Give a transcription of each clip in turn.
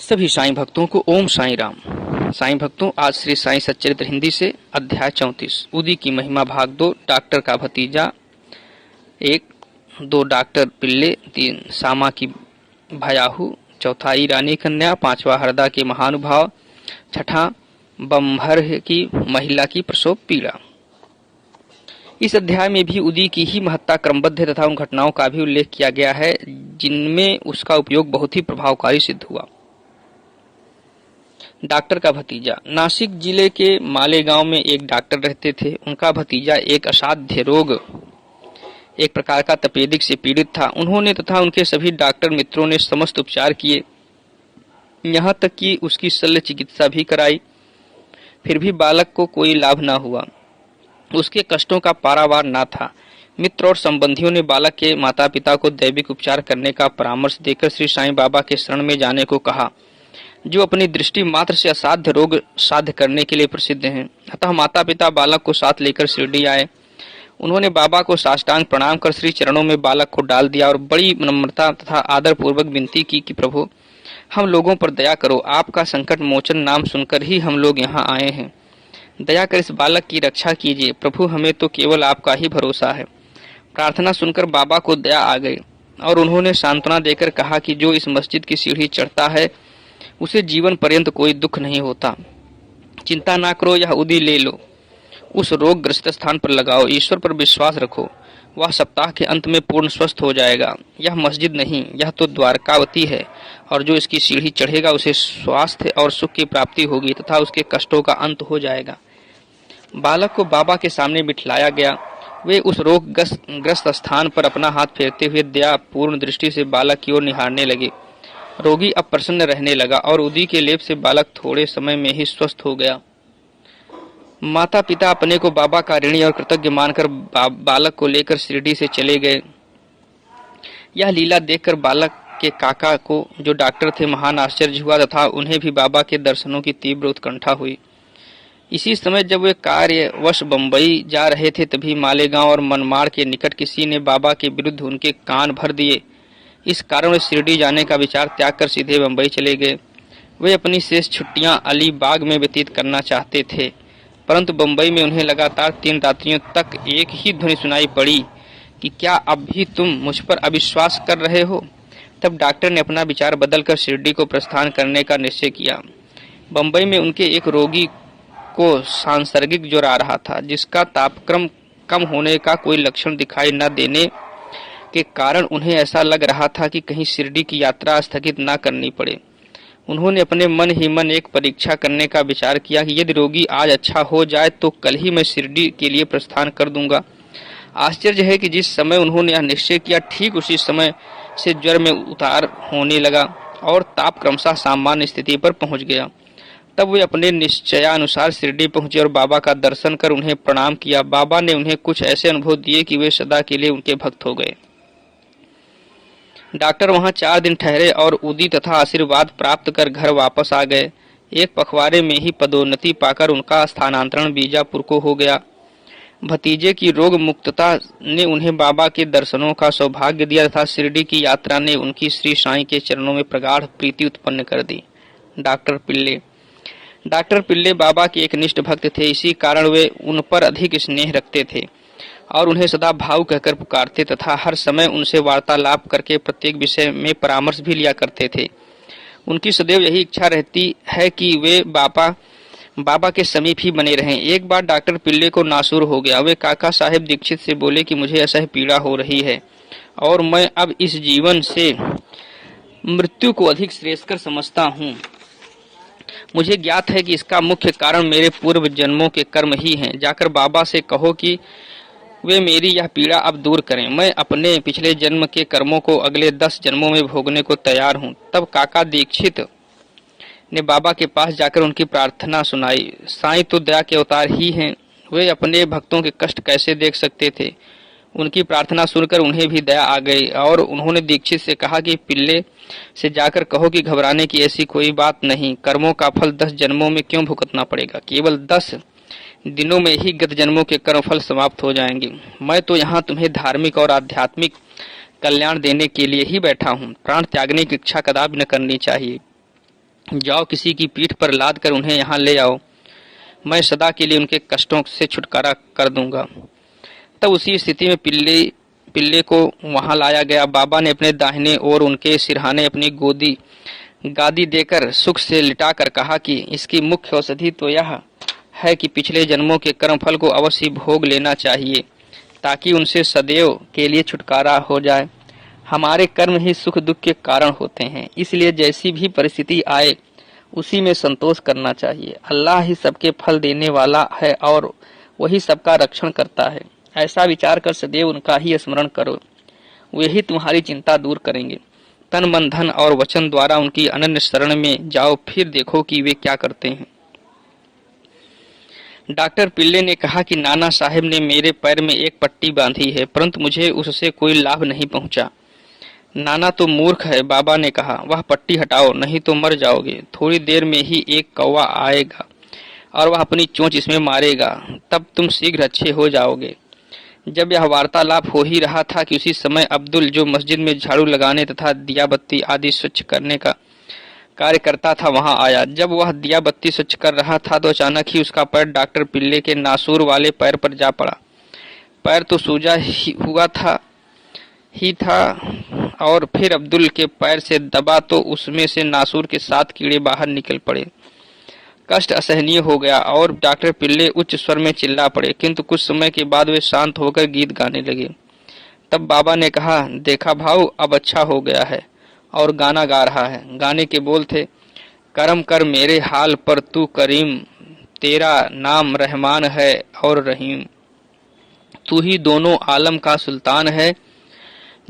सभी साईं भक्तों को ओम साईं राम। साईं भक्तों, आज श्री साईं सच्चरित्र हिंदी से अध्याय 34 उदी की महिमा भाग 2। डॉक्टर का भतीजा 1, 2 डॉक्टर पिल्ले, 3 सामा की भयाहू, चौथा ईरानी कन्या, 5वां हरदा के महानुभाव, 6ठा बम्भर की महिला की प्रसव पीड़ा। इस अध्याय में भी उदी की ही महत्ता क्रमबद्ध है तथा उन घटनाओं का भी उल्लेख किया गया है जिनमें उसका उपयोग बहुत ही प्रभावकारी सिद्ध हुआ। डॉक्टर का भतीजा। नासिक जिले के मालेगांव में एक डॉक्टर रहते थे। उनका भतीजा एक असाध्य रोग, एक प्रकार का तपेदिक से पीड़ित था। उन्होंने तथा उनके सभी डॉक्टर मित्रों ने समस्त उपचार किए, यहाँ तक कि उसकी शल्य चिकित्सा भी कराई, फिर भी बालक को कोई लाभ न हुआ। उसके कष्टों का पारावार न था। मित्र और संबंधियों ने बालक के माता पिता को दैविक उपचार करने का परामर्श देकर श्री साईं बाबा के शरण में जाने को कहा, जो अपनी दृष्टि मात्र से असाध्य रोग साध्य करने के लिए प्रसिद्ध हैं। अतः माता पिता बालक को साथ लेकर शिरडी आए। उन्होंने बाबा को साष्टांग प्रणाम कर श्री चरणों में बालक को डाल दिया और बड़ी नम्रता तथा आदर पूर्वक विनती की कि प्रभु, हम लोगों पर दया करो। आपका संकट मोचन नाम सुनकर ही हम लोग यहाँ आए हैं। दया कर इस बालक की रक्षा कीजिए प्रभु, हमें तो केवल आपका ही भरोसा है। प्रार्थना सुनकर बाबा को दया आ गई और उन्होंने सांत्वना देकर कहा कि जो इस मस्जिद की सीढ़ी चढ़ता है उसे जीवन पर्यंत कोई दुख नहीं होता। चिंता ना करो, यह उदी ले लो, उस रोग ग्रस्त स्थान पर लगाओ, ईश्वर पर विश्वास रखो, वह सप्ताह के अंत में पूर्ण स्वस्थ हो जाएगा। यह मस्जिद नहीं, यह तो द्वारकावती है और जो इसकी सीढ़ी चढ़ेगा उसे स्वास्थ्य और सुख की प्राप्ति होगी तथा उसके कष्टों का अंत हो जाएगा। बालक को बाबा के सामने बिठलाया गया। वे उस रोग ग्रस्त स्थान पर अपना हाथ फेरते हुए दया पूर्ण दृष्टि से बालक की ओर निहारने लगे। रोगी अब प्रसन्न रहने लगा और उदी के लेप से बालक थोड़े समय में ही स्वस्थ हो गया। माता पिता अपने को बाबा का ऋणी और कृतज्ञ मानकर बालक को लेकर शिरडी से चले गए। यह लीला देखकर बालक के काका को, जो डॉक्टर थे, महान आश्चर्य हुआ तथा उन्हें भी बाबा के दर्शनों की तीव्र उत्कंठा हुई। इसी समय जब वे कार्यवश बंबई जा रहे थे तभी मालेगांव और मनमाड़ के निकट किसी ने बाबा के विरुद्ध उनके कान भर दिए। इस कारण वे शिरडी जाने का विचार त्याग कर सीधे बंबई चले गए। वे अपनी शेष छुट्टियां अलीबाग में व्यतीत करना चाहते थे, परंतु बंबई में उन्हें लगातार 3 रात्रियों तक एक ही ध्वनि सुनाई पड़ी कि क्या अब भी तुम मुझ पर अविश्वास कर रहे हो। तब डॉक्टर ने अपना विचार बदलकर शिरडी को प्रस्थान करने का निश्चय किया। बंबई में उनके एक रोगी को सांसर्गिक ज्वर आ रहा था, जिसका तापक्रम कम होने का कोई लक्षण दिखाई न देने के कारण उन्हें ऐसा लग रहा था कि कहीं शिरडी की यात्रा स्थगित न करनी पड़े। उन्होंने अपने मन ही मन एक परीक्षा करने का विचार किया कि यदि रोगी आज अच्छा हो जाए तो कल ही मैं शिरडी के लिए प्रस्थान कर दूंगा। आश्चर्य है कि जिस समय उन्होंने यह निश्चय किया, ठीक उसी समय से ज्वर में उतार होने लगा और ताप क्रमशः सामान्य स्थिति पर पहुंच गया। तब वे अपने निश्चयानुसार शिरडी पहुंचे और बाबा का दर्शन कर उन्हें प्रणाम किया। बाबा ने उन्हें कुछ ऐसे अनुभव दिए कि वे सदा के लिए उनके भक्त हो गए। डॉक्टर वहां 4 दिन ठहरे और उदी तथा आशीर्वाद प्राप्त कर घर वापस आ गए। एक पखवाड़े में ही पदोन्नति पाकर उनका स्थानांतरण बीजापुर को हो गया। भतीजे की रोग मुक्तता ने उन्हें बाबा के दर्शनों का सौभाग्य दिया तथा शिरडी की यात्रा ने उनकी श्री साईं के चरणों में प्रगाढ़ प्रीति उत्पन्न कर दी। डॉक्टर पिल्ले बाबा के एक निष्ठ भक्त थे। इसी कारण वे उन पर अधिक स्नेह रखते थे और उन्हें सदा भाऊ कहकर पुकारते तथा हर समय उनसे वार्तालाप करके प्रत्येक विषय में परामर्श भी लिया करते थे। उनकी सदैव यही इच्छा रहती है कि वे बाबा के समीप ही बने रहें। एक बार डॉक्टर पिल्ले को नासूर हो गया। वे काका साहेब दीक्षित से बोले कि मुझे असह्य पीड़ा हो रही है और मैं अब इस जीवन से मृत्यु को अधिक श्रेयस्कर समझता हूँ। मुझे ज्ञात है कि इसका मुख्य कारण मेरे पूर्व जन्मों के कर्म ही हैं। जाकर बाबा से कहो कि वे मेरी यह पीड़ा अब दूर करें। मैं अपने पिछले जन्म के कर्मों को अगले 10 जन्मों में भोगने को तैयार हूँ। तब काका दीक्षित ने बाबा के पास जाकर उनकी प्रार्थना सुनाई। साईं तो दया के अवतार ही हैं, वे अपने भक्तों के कष्ट कैसे देख सकते थे। उनकी प्रार्थना सुनकर उन्हें भी दया आ गई और उन्होंने दीक्षित से कहा कि पिल्ले से जाकर कहो कि घबराने की ऐसी कोई बात नहीं। कर्मों का फल 10 जन्मों में क्यों भुगतना पड़ेगा, केवल 10 दिनों में ही गत जन्मों के कर्म फल समाप्त हो जाएंगे। मैं तो यहाँ तुम्हें धार्मिक और आध्यात्मिक कल्याण देने के लिए ही बैठा हूँ। प्राण त्यागने की इच्छा कदापि न करनी चाहिए। जाओ किसी की पीठ पर लाद कर उन्हें यहाँ ले आओ, मैं सदा के लिए उनके कष्टों से छुटकारा कर दूंगा। तब उसी स्थिति में पिल्ले को वहां लाया गया। बाबा ने अपने दाहिने ओर उनके सिरहाने अपनी गादी देकर सुख से लिटाकर कहा कि इसकी मुख्य औषधि तो यह है कि पिछले जन्मों के कर्मफल को अवश्य भोग लेना चाहिए, ताकि उनसे सदैव के लिए छुटकारा हो जाए। हमारे कर्म ही सुख दुख के कारण होते हैं, इसलिए जैसी भी परिस्थिति आए उसी में संतोष करना चाहिए। अल्लाह ही सबके फल देने वाला है और वही सबका रक्षण करता है। ऐसा विचार कर सदैव उनका ही स्मरण करो, वे ही तुम्हारी चिंता दूर करेंगे। तन मन धन और वचन द्वारा उनकी अनन्य शरण में जाओ, फिर देखो कि वे क्या करते हैं। डॉक्टर पिल्ले ने कहा कि नाना साहब ने मेरे पैर में एक पट्टी बांधी है, परंतु मुझे उससे कोई लाभ नहीं पहुंचा। नाना तो मूर्ख है, बाबा ने कहा। वह पट्टी हटाओ, नहीं तो मर जाओगे। थोड़ी देर में ही एक कौवा आएगा और वह अपनी चोंच इसमें मारेगा, तब तुम शीघ्र अच्छे हो जाओगे। जब यह वार्तालाप हो ही रहा था कि उसी समय अब्दुल, जो मस्जिद में झाड़ू लगाने तथा दिया बत्ती आदि स्वच्छ करने का कार्य करता था, वहां आया। जब वह दिया बत्ती स्वच्छ कर रहा था तो अचानक ही उसका पैर डॉक्टर पिल्ले के नासूर वाले पैर पर जा पड़ा। पैर तो सूजा हुआ था और फिर अब्दुल के पैर से दबा तो उसमें से नासूर के 7 कीड़े बाहर निकल पड़े। कष्ट असहनीय हो गया और डॉक्टर पिल्ले उच्च स्वर में चिल्ला पड़े, किंतु कुछ समय के बाद वे शांत होकर गीत गाने लगे। तब बाबा ने कहा, देखा भाऊ, अब अच्छा हो गया है। और गाना गा रहा है। गाने के बोल थे, करम कर मेरे हाल पर तू करीम, तेरा नाम रहमान है और रहीम, तू ही दोनों आलम का सुल्तान है,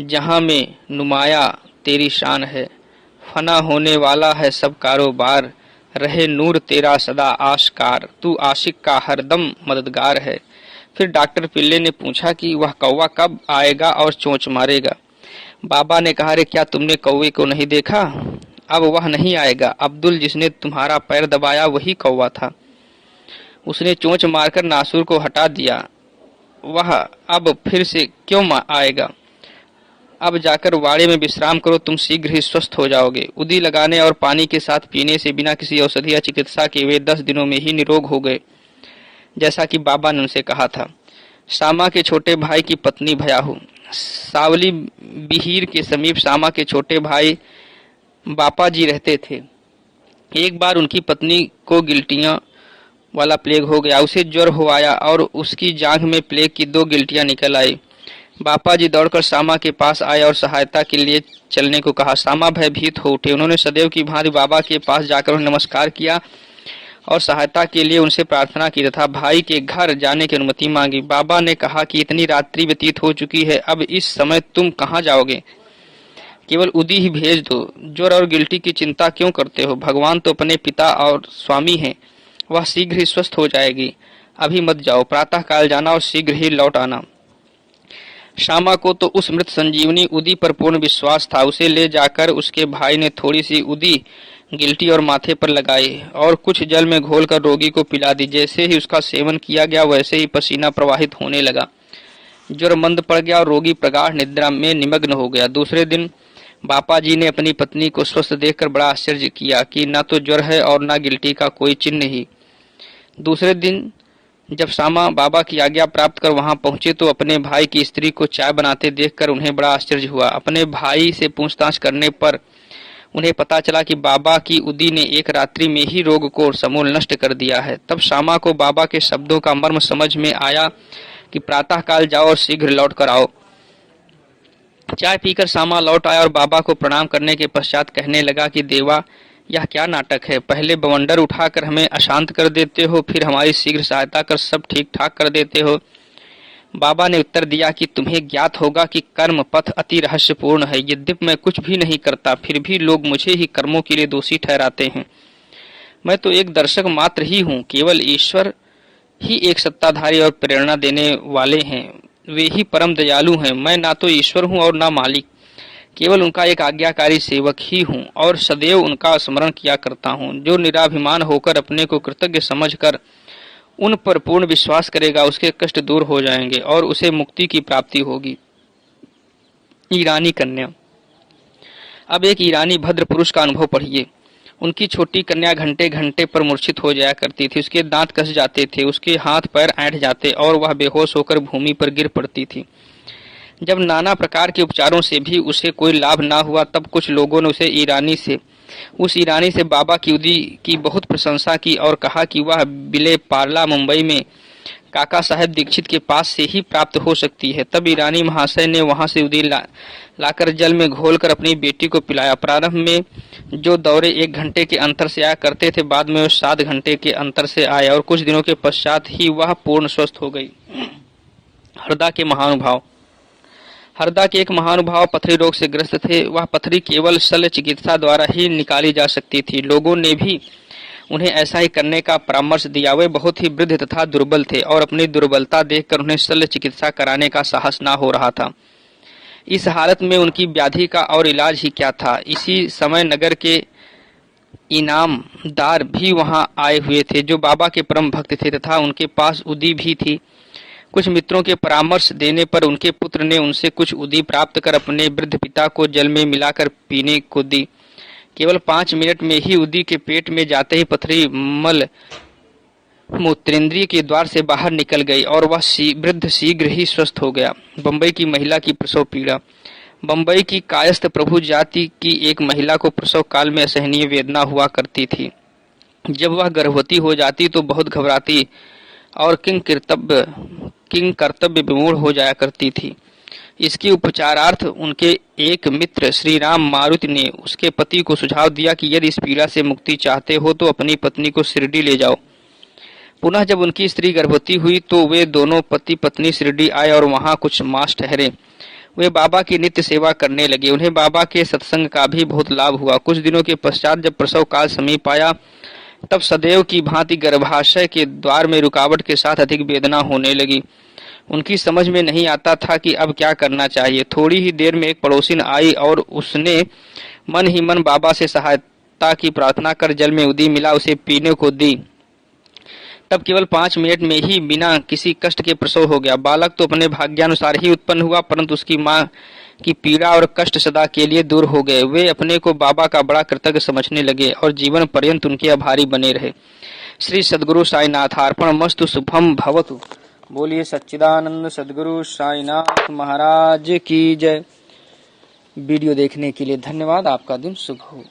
जहां में नुमाया तेरी शान है, फना होने वाला है सब कारोबार, रहे नूर तेरा सदा आशकार, तू आशिक का हरदम मददगार है। फिर डॉक्टर पिल्ले ने पूछा कि वह कौवा कब आएगा और चोंच मारेगा। बाबा ने कहा, रे क्या तुमने कौवे को नहीं देखा? अब वह नहीं आएगा। अब्दुल, जिसने तुम्हारा पैर दबाया, वही कौवा था। उसने चोंच मारकर नासूर को हटा दिया। वह अब फिर से क्यों आएगा? अब जाकर वाड़े में विश्राम करो, तुम शीघ्र ही स्वस्थ हो जाओगे। उदी लगाने और पानी के साथ पीने से बिना किसी औषधि या चिकित्सा के वे 10 दिनों में ही निरोग हो गए, जैसा कि बाबा ने उनसे कहा था। शामा के छोटे भाई की पत्नी भयाहू। सावली बिहीर के समीप शामा के छोटे भाई बापा जी रहते थे। एक बार उनकी पत्नी को गिल्टियां वाला प्लेग हो गया। उसे ज्वर हो आया और उसकी जांघ में प्लेग की 2 गिल्टियां निकल आई। बापा जी दौड़कर शामा के पास आए और सहायता के लिए चलने को कहा। शामा भयभीत हो उठे। उन्होंने सदैव की भांति बाबा के पास जाकर उन्हें नमस्कार किया और सहायता के लिए उनसे प्रार्थना की तथा भाई के घर जाने की अनुमति मांगी। बाबा ने कहा कि इतनी रात्रि व्यतीत हो चुकी है, अब इस समय तुम कहाँ जाओगे? केवल उदी ही भेज दो। ज्वर और गिल्टी की चिंता क्यों करते हो? भगवान तो अपने पिता और स्वामी हैं, वह शीघ्र ही स्वस्थ हो जाएगी। अभी मत जाओ, प्रातः काल जाना और शीघ्र ही लौट आना। श्यामा को तो उस मृत संजीवनी उदी पर पूर्ण विश्वास था। उसे ले जाकर उसके भाई ने थोड़ी सी उदी गिल्टी और माथे पर लगाई और कुछ जल में घोलकर रोगी को पिला दी। जैसे ही उसका सेवन किया गया, वैसे ही पसीना प्रवाहित होने लगा। ज्वर मंद पड़ गया और रोगी प्रगाढ़ निद्रा में निमग्न हो गया। दूसरे दिन बापा जी ने अपनी पत्नी को स्वस्थ देखकर बड़ा आश्चर्य किया कि न तो ज्वर है और न गिल्टी का कोई चिन्ह ही। दूसरे दिन जब श्यामा बाबा की आज्ञा प्राप्त कर वहां पहुंचे तो अपने भाई की स्त्री को चाय बनाते देखकर उन्हें बड़ा आश्चर्य हुआ। अपने भाई से पूछताछ करने पर उन्हें पता चला कि बाबा की उदी ने एक रात्रि में ही रोग को समूल नष्ट कर दिया है। तब श्यामा को बाबा के शब्दों का मर्म समझ में आया कि प्रातः काल जाओ और शीघ्र लौट कर आओ। चाय पीकर श्यामा लौट आया और बाबा को प्रणाम करने के पश्चात कहने लगा कि देवा, यह क्या नाटक है? पहले बवंडर उठाकर हमें अशांत कर देते हो, फिर हमारी शीघ्र सहायता कर सब ठीक ठाक कर देते हो। बाबा ने उत्तर दिया कि तुम्हें ज्ञात होगा कि कर्म पथ अति रहस्यपूर्ण है। यद्यपि मैं कुछ भी नहीं करता, फिर भी लोग मुझे ही कर्मों के लिए दोषी ठहराते हैं। मैं तो एक दर्शक मात्र ही हूँ। केवल ईश्वर ही एक सत्ताधारी और प्रेरणा देने वाले हैं। वे ही परम दयालु हैं। मैं ना तो ईश्वर हूँ और ना मालिक, केवल उनका एक आज्ञाकारी सेवक ही हूँ और सदैव उनका स्मरण किया करता हूँ। जो निराभिमान होकर अपने को कृतज्ञ समझकर उन पर पूर्ण विश्वास करेगा, उसके कष्ट दूर हो जाएंगे और उसे मुक्ति की प्राप्ति होगी। ईरानी कन्या। अब एक ईरानी भद्र पुरुष का अनुभव पढ़िए। उनकी छोटी कन्या घंटे घंटे पर मूर्छित हो जाया करती थी। उसके दांत कस जाते थे, उसके हाथ पैर ऐंठ जाते और वह बेहोश होकर भूमि पर गिर पड़ती थी। जब नाना प्रकार के उपचारों से भी उसे कोई लाभ ना हुआ, तब कुछ लोगों ने उस ईरानी से बाबा की उदी की बहुत प्रशंसा की और कहा कि वह बिले पार्ला मुंबई में काका साहेब दीक्षित के पास से ही प्राप्त हो सकती है। तब ईरानी महाशय ने वहां से उदी लाकर जल में घोलकर अपनी बेटी को पिलाया। प्रारंभ में जो दौरे 1 घंटे के अंतर से आया करते थे, बाद में वो 7 घंटे के अंतर से आए और कुछ दिनों के पश्चात ही वह पूर्ण स्वस्थ हो गई। हरदा के महानुभाव। हरदा के एक महानुभाव पथरी रोग से ग्रस्त थे। वह पथरी केवल शल्य चिकित्सा द्वारा ही निकाली जा सकती थी। लोगों ने भी उन्हें ऐसा ही करने का परामर्श दिया। वे बहुत ही वृद्ध तथा दुर्बल थे और अपनी दुर्बलता देखकर उन्हें शल्य चिकित्सा कराने का साहस न हो रहा था। इस हालत में उनकी व्याधि का और इलाज ही क्या था। इसी समय नगर के इनामदार भी वहां आए हुए थे, जो बाबा के परम भक्त थे तथा उनके पास उदी भी थी। कुछ मित्रों के परामर्श देने पर उनके पुत्र ने उनसे कुछ उदी प्राप्त कर अपने वृद्ध पिता को जल में मिलाकर पीने को दी। केवल 5 मिनट में ही उदी के पेट में जाते ही पथरी मल मूत्रेंद्रिय के द्वार से बाहर निकल गई और वह वृद्ध शीघ्र ही स्वस्थ हो गया। बंबई की महिला की प्रसव पीड़ा। बंबई की कायस्थ प्रभु जाति की एक महिला को प्रसव काल में असहनीय वेदना हुआ करती थी। जब वह गर्भवती हो जाती तो बहुत घबराती और किंग कर्तव्य विमूढ़ हो जाया करती थी। इसके उपचारार्थ उनके एक मित्र श्री राम मारुति ने उसके पति को सुझाव दिया कि यदि इस पीड़ा से मुक्ति चाहते हो तो अपनी पत्नी को शिरडी ले जाओ। पुनः जब उनकी स्त्री गर्भवती हुई तो वे दोनों पति पत्नी शिरडी आए और वहां कुछ मास ठहरे। वे बाबा की नित्य सेवा करने लगे। उन्हें बाबा के सत्संग का भी बहुत लाभ हुआ। कुछ दिनों के पश्चात जब प्रसव काल समीप आया, तब सदैव की भांति गर्भाशय के द्वार में रुकावट के साथ अधिक वेदना होने लगी। उनकी समझ में नहीं आता था कि अब क्या करना चाहिए। थोड़ी ही देर में एक पड़ोसिन आई और उसने मन ही मन बाबा से सहायता की प्रार्थना कर जल में उदी मिला उसे पीने को दी। तब केवल 5 मिनट में ही बिना किसी कष्ट के प्रसव हो गया। बालक तो अपने भाग्यानुसार ही उत्पन्न हुआ, परंतु उसकी माँ की पीड़ा और कष्ट सदा के लिए दूर हो गए। वे अपने को बाबा का बड़ा कृतज्ञ समझने लगे और जीवन पर्यंत उनके आभारी बने रहे। श्री सद्गुरु साईनाथ अर्पणमस्तु। शुभम भवतु। बोलिए सच्चिदानंद सद्गुरु साईनाथ महाराज की जय। वीडियो देखने के लिए धन्यवाद। आपका दिन शुभ हो।